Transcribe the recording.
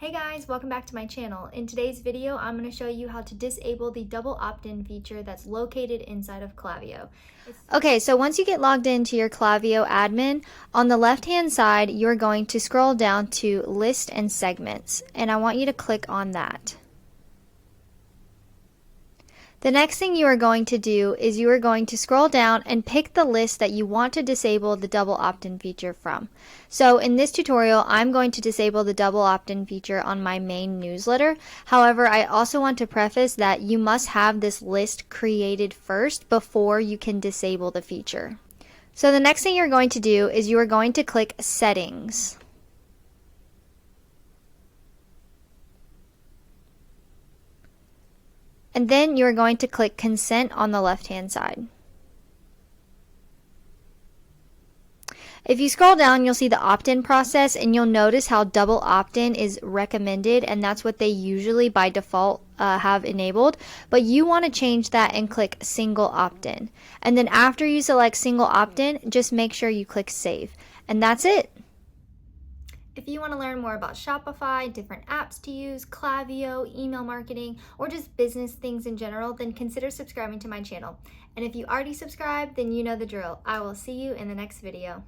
Hey guys, welcome back to my channel. In today's video, I'm going to show you how to disable the double opt-in feature that's located inside of Klaviyo. Okay, so once you get logged into your Klaviyo admin, on the left-hand side, you're going to scroll down to List and Segments, and I want you to click on that. The next thing you are going to do is you are going to scroll down and pick the list that you want to disable the double opt-in feature from. So in this tutorial, I'm going to disable the double opt-in feature on my main newsletter. However, I also want to preface that you must have this list created first before you can disable the feature. So the next thing you're going to do is you are going to click Settings. And then you're going to click Consent on the left-hand side. If you scroll down, you'll see the opt-in process, and you'll notice how double opt-in is recommended, and that's what they usually by default have enabled. But you want to change that and click single opt-in. And then after you select single opt-in, just make sure you click Save. And that's it. If you want to learn more about Shopify, different apps to use, Klaviyo, email marketing, or just business things in general, then consider subscribing to my channel. And if you already subscribed, then you know the drill. I will see you in the next video.